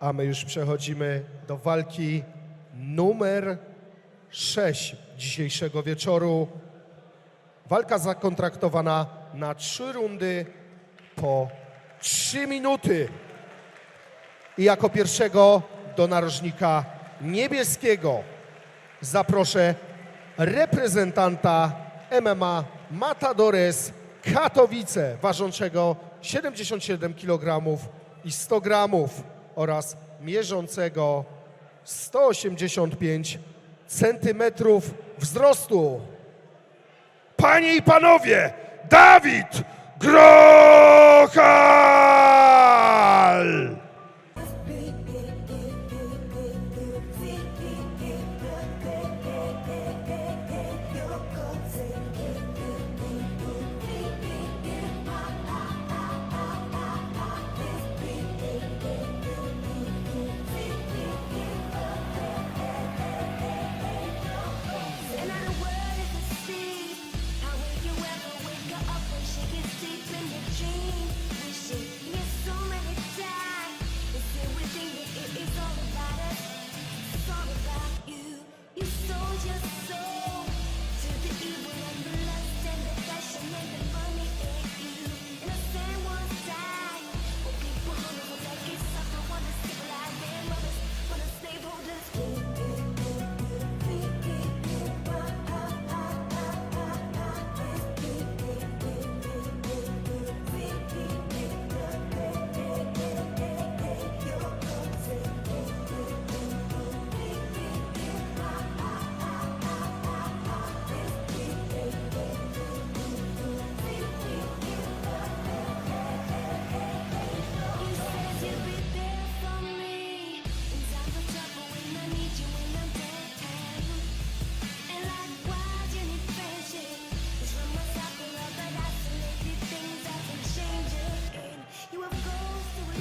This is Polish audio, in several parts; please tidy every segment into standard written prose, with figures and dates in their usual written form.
A my już przechodzimy do walki numer 6 dzisiejszego wieczoru. Walka zakontraktowana na 3 rundy po 3 minuty. I jako pierwszego do narożnika niebieskiego zaproszę reprezentanta MMA Matadores Katowice, ważącego 77 kg i 100 gramów oraz mierzącego 185 centymetrów wzrostu. Panie i panowie, Dawid Grochal!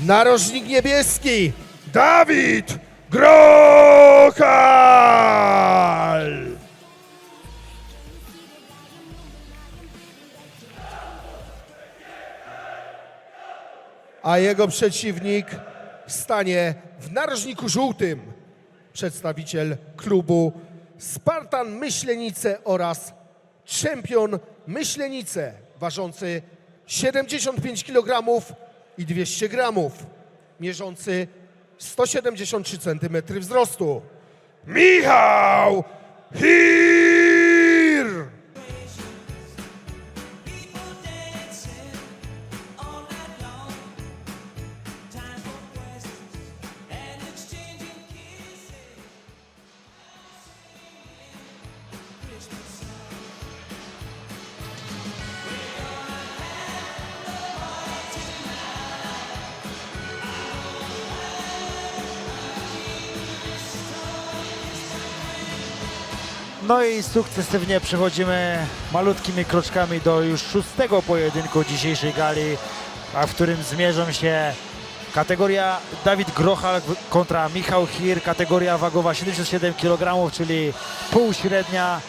Narożnik niebieski Dawid Grochal! a jego przeciwnik stanie w narożniku żółtym. Przedstawiciel klubu Spartan Myślenice oraz czempion Myślenice, ważący 75 kg i 200 gramów, mierzący 173 cm wzrostu. Michał Hir! No i sukcesywnie przechodzimy malutkimi kroczkami do już 6. pojedynku dzisiejszej gali, a w którym zmierzą się kategoria Dawid Grochal kontra Michał Hir, kategoria wagowa 77 kg, czyli półśrednia.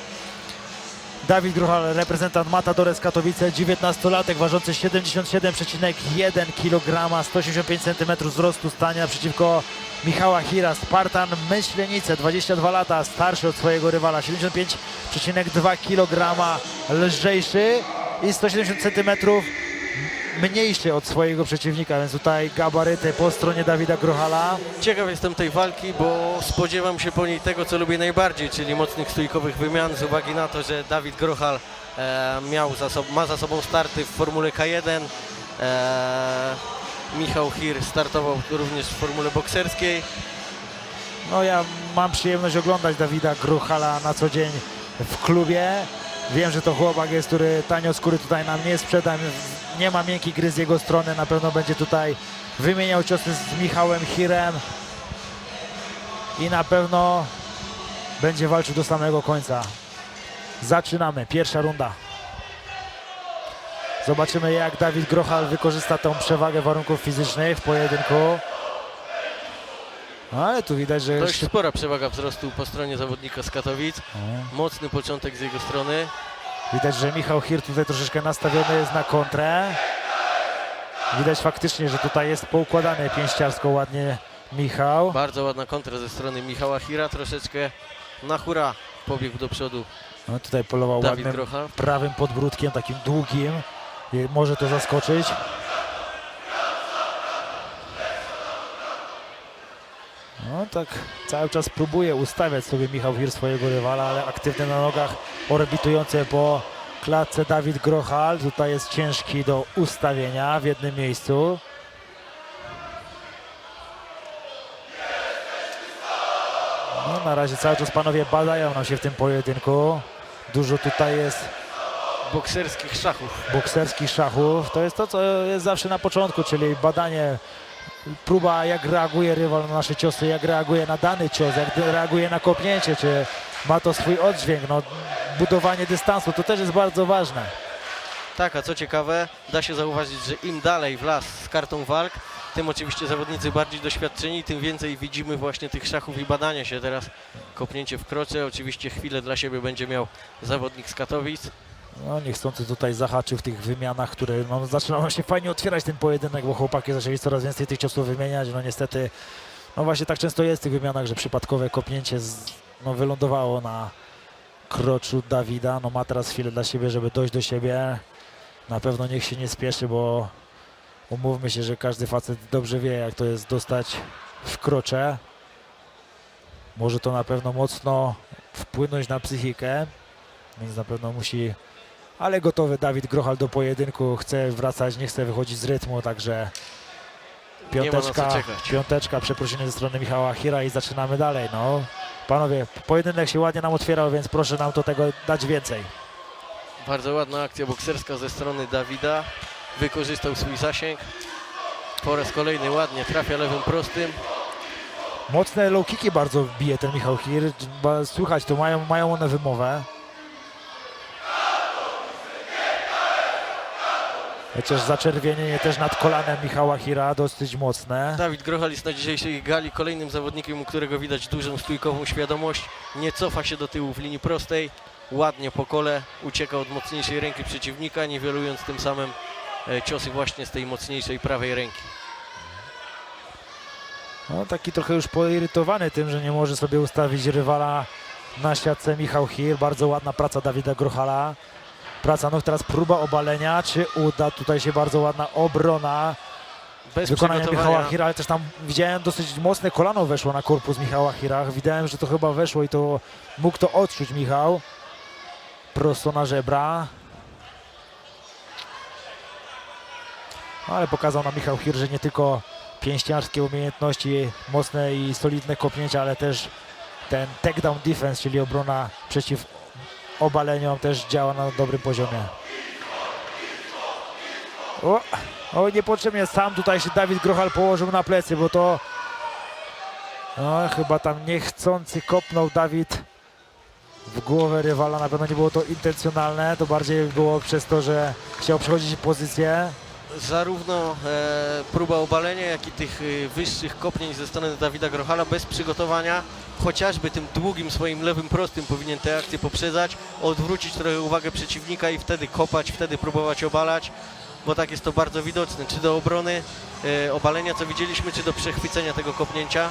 Dawid Grochal, reprezentant Matadores Katowice, 19-latek, ważący 77,1 kg, 185 cm wzrostu, stanie naprzeciwko Michała Hira, Spartan Myślenice, 22 lata, starszy od swojego rywala, 75,2 kg lżejszy i 170 cm mniejszy od swojego przeciwnika, więc tutaj gabaryty po stronie Dawida Grochala. Ciekaw jestem tej walki, bo spodziewam się po niej tego, co lubię najbardziej, czyli mocnych stójkowych wymian, z uwagi na to, że Dawid Grochal ma za sobą starty w Formule K1. Michał Hir startował również w formule bokserskiej. No ja mam przyjemność oglądać Dawida Grochala na co dzień w klubie. Wiem, że to chłopak jest, który tanio skóry tutaj nam nie sprzeda. Nie ma miękkiej gry z jego strony. Na pewno będzie tutaj wymieniał ciosy z Michałem Hirem. I na pewno będzie walczył do samego końca. Zaczynamy. Pierwsza runda. Zobaczymy, jak Dawid Grochal wykorzysta tę przewagę warunków fizycznych w pojedynku. Ale tu widać, że Dość spora przewaga wzrostu po stronie zawodnika z Katowic. Mocny początek z jego strony. Widać, że Michał Hir tutaj troszeczkę nastawiony jest na kontrę. Widać faktycznie, że tutaj jest poukładany pięściarsko ładnie Michał. Bardzo ładna kontra ze strony Michała Hira, troszeczkę na hura pobiegł do przodu No, tutaj polował Dawid ładnym Grochal. prawym podbródkiem, takim długim. I może to zaskoczyć. No tak cały czas próbuje ustawiać sobie Michał Hir swojego rywala, ale aktywny na nogach, orbitujący po klatce Dawid Grochal. Tutaj jest ciężki do ustawienia w jednym miejscu. No, na razie cały czas panowie badają nam się w tym pojedynku. Dużo tutaj jest Bokserskich szachów. bokserskich szachów. To jest to, co jest zawsze na początku, czyli badanie, próba, jak reaguje rywal na nasze ciosy, jak reaguje na dany cios, jak reaguje na kopnięcie, czy ma to swój oddźwięk. No, budowanie dystansu to też jest bardzo ważne. Tak, a co ciekawe, da się zauważyć, że im dalej w las z kartą walk, tym oczywiście zawodnicy bardziej doświadczeni, tym więcej widzimy właśnie tych szachów i badania się. Teraz kopnięcie w krocze, oczywiście chwilę dla siebie będzie miał zawodnik z Katowic. No, niechcący tutaj zahaczył w tych wymianach, które no, zaczynało się fajnie otwierać ten pojedynek, bo chłopaki zaczęli coraz więcej tych ciosów wymieniać. No niestety, no właśnie tak często jest w tych wymianach, że przypadkowe kopnięcie no, wylądowało na kroczu Dawida. No ma teraz chwilę dla siebie, żeby dojść do siebie. Na pewno niech się nie spieszy, bo umówmy się, że każdy facet dobrze wie, jak to jest dostać w krocze. Może to na pewno mocno wpłynąć na psychikę, więc na pewno musi, ale gotowy Dawid Grochal do pojedynku, chce wracać, nie chce wychodzić z rytmu, także Nie ma na co czekać. piąteczka, przeprosiny ze strony Michała Hira i zaczynamy dalej. No, panowie, pojedynek się ładnie nam otwierał, więc proszę nam do tego dać więcej. Bardzo ładna akcja bokserska ze strony Dawida. Wykorzystał swój zasięg. Po raz kolejny ładnie trafia lewym prostym. Mocne low kicki bardzo bije ten Michał Hir, słychać to, mają one wymowę. Chociaż zaczerwienienie też nad kolanem Michała Hira dosyć mocne. Dawid Grochal jest na dzisiejszej gali kolejnym zawodnikiem, u którego widać dużą stójkową świadomość. Nie cofa się do tyłu w linii prostej. Ładnie po kole ucieka od mocniejszej ręki przeciwnika, niwelując tym samym ciosy właśnie z tej mocniejszej prawej ręki. No, taki trochę już poirytowany tym, że nie może sobie ustawić rywala na siatce Michał Hir. Bardzo ładna praca Dawida Grochala. Praca nóg, teraz próba obalenia, czy uda? Tutaj się bardzo ładna obrona Bez wykonania Michała przygotowania. Hira, ale też tam widziałem dosyć mocne kolano weszło na korpus Michała Hira. Widziałem, że to chyba weszło i to mógł to odczuć Michał. Prosto na żebra. Ale pokazał nam Michał Hir, że nie tylko pięściarskie umiejętności, mocne i solidne kopnięcia, ale też ten takedown defense, czyli obrona przeciw obaleniom, też działa na dobrym poziomie. O, niepotrzebnie sam tutaj się Dawid Grochal położył na plecy, bo to no, chyba tam niechcący kopnął Dawid w głowę rywala. Na pewno nie było to intencjonalne, to bardziej było przez to, że chciał przechodzić pozycję. Zarówno próba obalenia, jak i tych wyższych kopnięć ze strony Dawida Grochala bez przygotowania, chociażby tym długim swoim lewym prostym powinien te akcje poprzedzać, odwrócić trochę uwagę przeciwnika i wtedy kopać, wtedy próbować obalać, bo tak jest to bardzo widoczne, czy do obrony obalenia, co widzieliśmy, czy do przechwycenia tego kopnięcia.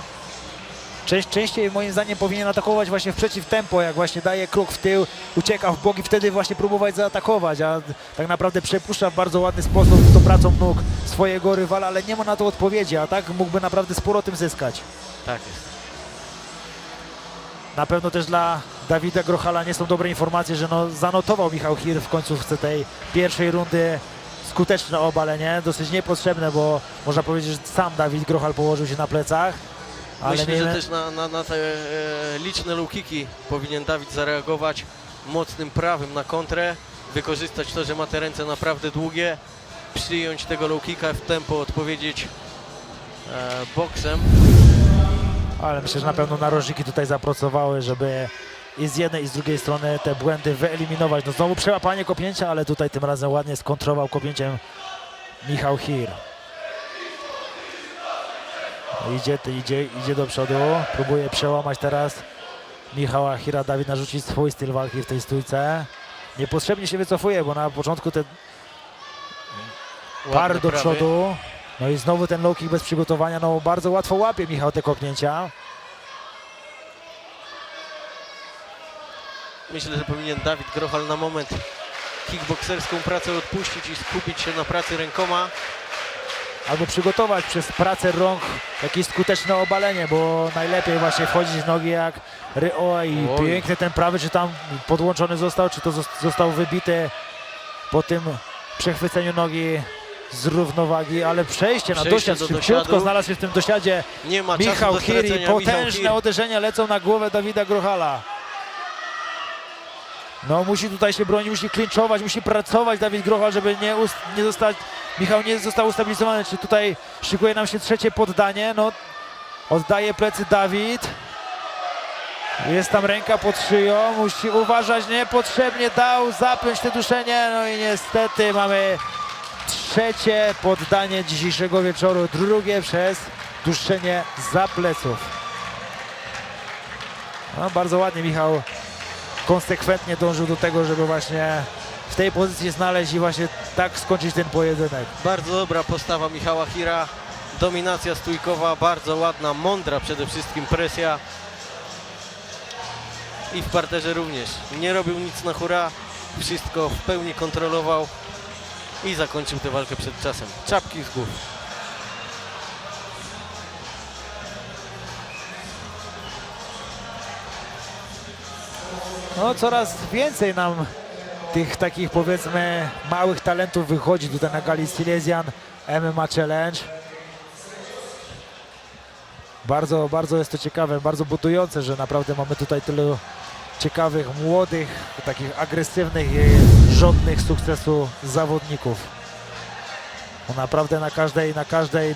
Częściej moim zdaniem powinien atakować właśnie w przeciw tempo, jak właśnie daje krok w tył, ucieka w bok i wtedy właśnie próbować zaatakować, a tak naprawdę przepuszcza w bardzo ładny sposób tą pracą nóg swojego rywala, ale nie ma na to odpowiedzi, a tak mógłby naprawdę sporo tym zyskać. Tak jest. Na pewno też dla Dawida Grochala nie są dobre informacje, że no, zanotował Michał Hir w końcówce tej pierwszej rundy skuteczne obalenie, dosyć niepotrzebne, bo można powiedzieć, że sam Dawid Grochal położył się na plecach. Ale Myślę, miejmy... że też na te liczne low kicki powinien Dawid zareagować mocnym prawym na kontrę, wykorzystać to, że ma te ręce naprawdę długie, przyjąć tego low kicka w tempo, odpowiedzieć boksem. Ale myślę, że na pewno narożniki tutaj zapracowały, żeby i z jednej i z drugiej strony te błędy wyeliminować. No znowu przełapanie kopnięcia, ale tutaj tym razem ładnie skontrował kopnięciem Michał Hir. Idzie do przodu, próbuje przełamać teraz Michała Hira. Dawid narzucić swój styl walki w tej stójce. Niepotrzebnie się wycofuje, bo na początku te par do prawy. przodu, No i znowu ten low kick bez przygotowania, no bardzo łatwo łapie Michał te kopnięcia. Myślę, że powinien Dawid Grochal na moment kickbokserską pracę odpuścić i skupić się na pracy rękoma. Albo przygotować przez pracę rąk jakieś skuteczne obalenie, bo najlepiej właśnie wchodzić w nogi jak Ryo i Oj. piękny ten prawy, czy tam podłączony został, czy to został wybity po tym przechwyceniu nogi z równowagi, ale przejście na Przejście dosiad, do szybciutko dosiadu. znalazł się w tym dosiadzie Nie ma czasu Michał do Hir i stracenia. potężne Hir. uderzenia lecą na głowę Dawida Grochala. No musi tutaj się bronić, musi klinczować, musi pracować Dawid Grochal, żeby Michał nie został ustabilizowany. Czy tutaj szykuje nam się trzecie poddanie? No, oddaje plecy Dawid. Jest tam ręka pod szyją, musi uważać, niepotrzebnie dał zapiąć te duszenie. No i niestety mamy trzecie poddanie dzisiejszego wieczoru, drugie przez duszenie za pleców. No, bardzo ładnie Michał konsekwentnie dążył do tego, żeby właśnie w tej pozycji znaleźć i właśnie tak skończyć ten pojedynek. Bardzo dobra postawa Michała Hira. Dominacja stójkowa, bardzo ładna, mądra przede wszystkim presja. I w parterze również. Nie robił nic na hura, wszystko w pełni kontrolował i zakończył tę walkę przed czasem. Czapki z głów. No coraz więcej nam tych takich powiedzmy małych talentów wychodzi tutaj na gali Silesian MMA Challenge. Bardzo jest to ciekawe, bardzo budujące, że naprawdę mamy tutaj tylu ciekawych, młodych, takich agresywnych i żądnych sukcesu zawodników. No naprawdę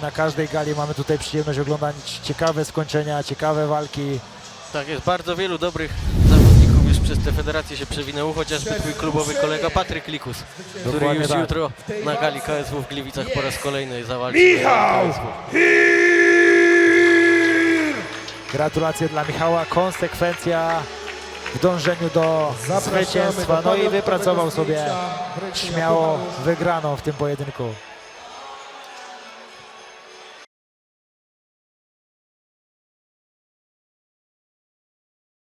na każdej gali mamy tutaj przyjemność oglądać ciekawe skończenia, ciekawe walki. Tak jest, bardzo wielu dobrych zawodników już przez tę federację się przewinęło, chociażby twój klubowy kolega Patryk Likus, który Dokładnie już tak. jutro na gali KSW w Gliwicach po raz kolejny zawalczy. Michał KSW. Hir! Gratulacje dla Michała, konsekwencja w dążeniu do Zapraszamy zwycięstwa. do No i pamiątkowego wypracował sobie zdjęcia wręczenia śmiało pucharu. wygraną w tym pojedynku.